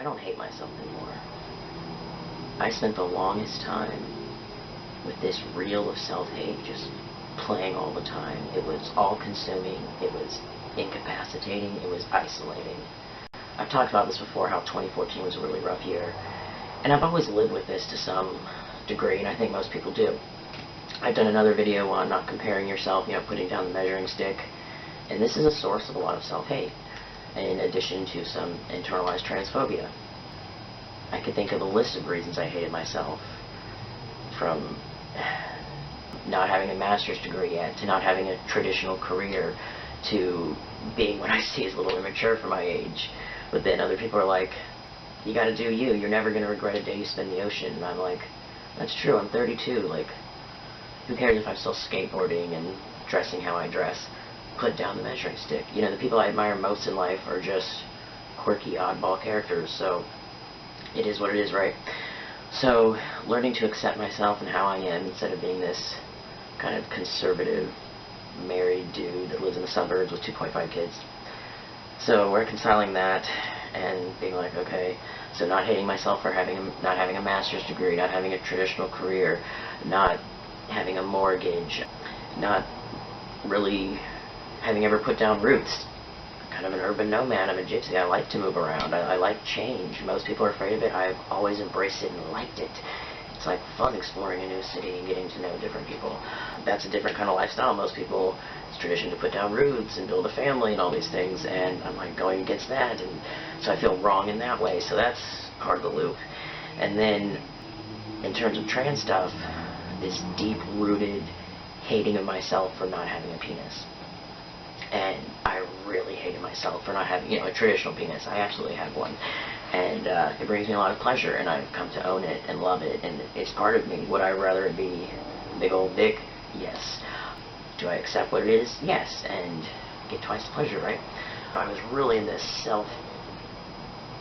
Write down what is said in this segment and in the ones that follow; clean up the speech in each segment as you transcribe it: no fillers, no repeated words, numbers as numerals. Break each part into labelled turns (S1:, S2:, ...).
S1: don't hate myself anymore. I spent the longest time with this reel of self-hate just playing all the time. It was all-consuming. It was incapacitating. It was isolating. I've talked about this before, how 2014 was a really rough year. And I've always lived with this to some degree, and I think most people do. I've done another video on not comparing yourself, putting down the measuring stick. And this is a source of a lot of self-hate, in addition to some internalized transphobia. I could think of a list of reasons I hated myself, from not having a master's degree yet, to not having a traditional career, to being what I see as a little immature for my age. But then other people are like, you gotta do you, you're never gonna regret a day you spend in the ocean. And I'm like, that's true, I'm 32, like, who cares if I'm still skateboarding and dressing how I dress? Put down the measuring stick. The people I admire most in life are just quirky, oddball characters, so it is what it is, right? So, learning to accept myself and how I am, instead of being this kind of conservative, married dude that lives in the suburbs with 2.5 kids. So, reconciling that and being like, okay, so not hating myself for not having a master's degree, not having a traditional career, not having a mortgage, not really having ever put down roots. I'm kind of an urban nomad. I'm a gypsy. I like to move around. I like change. Most people are afraid of it. I've always embraced it and liked it. It's like fun exploring a new city and getting to know different people. That's a different kind of lifestyle. Most people, it's tradition to put down roots and build a family and all these things, and I'm like going against that, and so I feel wrong in that way. So that's part of the loop. And then in terms of trans stuff, this deep-rooted hating of myself for not having a penis. And I really hated myself for not having, a traditional penis. I absolutely have one. And it brings me a lot of pleasure, and I've come to own it and love it, and it's part of me. Would I rather it be big old dick? Yes. Do I accept what it is? Yes. And get twice the pleasure, right? I was really in this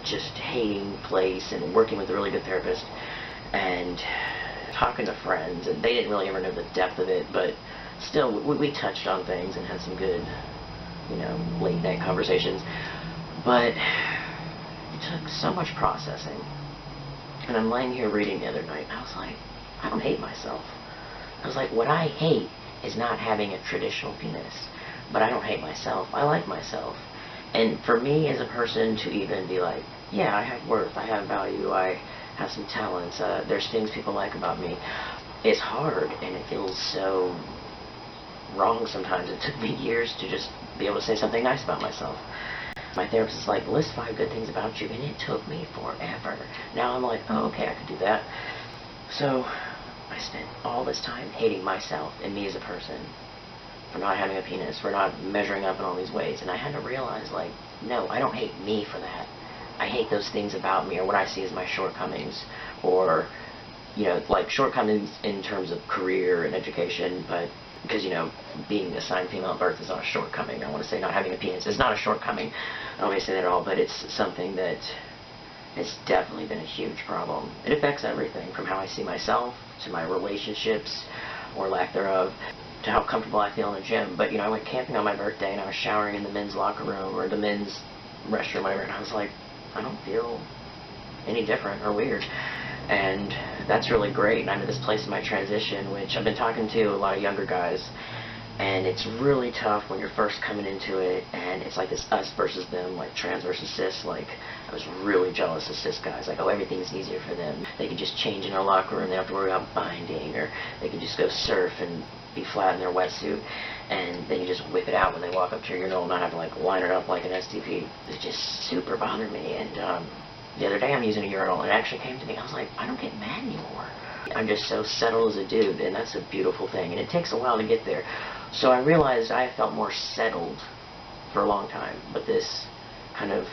S1: just hating place, and working with a really good therapist, and talking to friends, and they didn't really ever know the depth of it, but still, we touched on things and had some good, late night conversations. But it took so much processing. And I'm laying here reading the other night, and I was like, I don't hate myself. I was like, what I hate is not having a traditional penis. But I don't hate myself. I like myself. And for me as a person to even be like, yeah, I have worth, I have value, I have some talents, there's things people like about me, it's hard, and it feels so wrong sometimes. It took me years to just be able to say something nice about myself. My therapist is like, list 5 good things about you, and it took me forever. Now I'm like, oh, okay, I could do that. So I spent all this time hating myself and me as a person for not having a penis, for not measuring up in all these ways, and I had to realize, like, no, I don't hate me for that. I hate those things about me, or what I see as my shortcomings, or, like shortcomings in terms of career and education, but because, being assigned female at birth is not a shortcoming. I want to say not having a penis is not a shortcoming. I don't want to say that at all, but it's something that has definitely been a huge problem. It affects everything, from how I see myself, to my relationships, or lack thereof, to how comfortable I feel in the gym. But, I went camping on my birthday, and I was showering in the men's locker room, or the men's restroom, whatever, and I was like, I don't feel any different or weird. And that's really great. And I'm at this place in my transition, which I've been talking to a lot of younger guys, and it's really tough when you're first coming into it, and it's like this us versus them, like trans versus cis. Like, I was really jealous of cis guys. Like, oh, everything's easier for them. They can just change in their locker room. They don't have to worry about binding, or they can just go surf and be flat in their wetsuit, and then you just whip it out when they walk up to your urinal and not have to, like, line it up like an STP. It just super bothered me. And the other day I'm using a urinal, and it actually came to me. I was like, I don't get mad anymore. I'm just so settled as a dude, and that's a beautiful thing. And it takes a while to get there. So I realized I felt more settled for a long time. But this kind of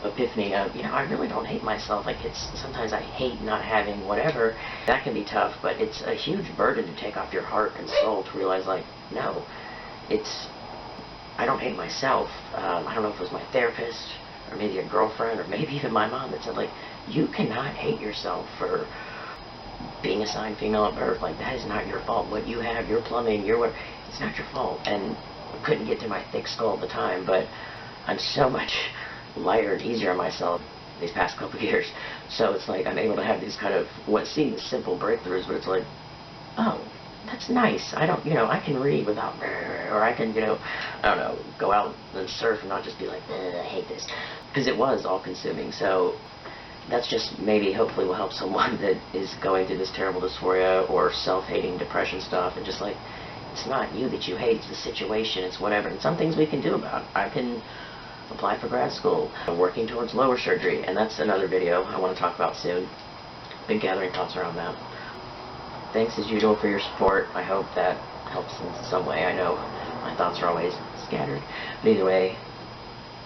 S1: epiphany of, I really don't hate myself. Like, sometimes I hate not having whatever. That can be tough, but it's a huge burden to take off your heart and soul to realize, like, no, I don't hate myself. I don't know if it was my therapist, or maybe a girlfriend, or maybe even my mom that said, like, you cannot hate yourself for being assigned female at birth. Like, that is not your fault. What you have, your plumbing, it's not your fault. And I couldn't get to my thick skull at the time, but I'm so much lighter and easier on myself. these past couple of years. So it's like I'm able to have these kind of what seem simple breakthroughs, but it's like, oh, that's nice. I don't, I can read without, or I can, I don't know, go out and surf and not just be like, I hate this, because it was all-consuming. So that's just maybe, hopefully, will help someone that is going through this terrible dysphoria or self-hating depression stuff, and just like, it's not you that you hate, it's the situation, it's whatever, and some things we can do about it. I can apply for grad school. I'm working towards lower surgery, and that's another video I want to talk about soon. Been gathering thoughts around that. Thanks as usual for your support. I hope that helps in some way. I know my thoughts are always scattered. But either way,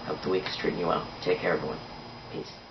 S1: hope the week is treating you well. Take care, everyone. Peace.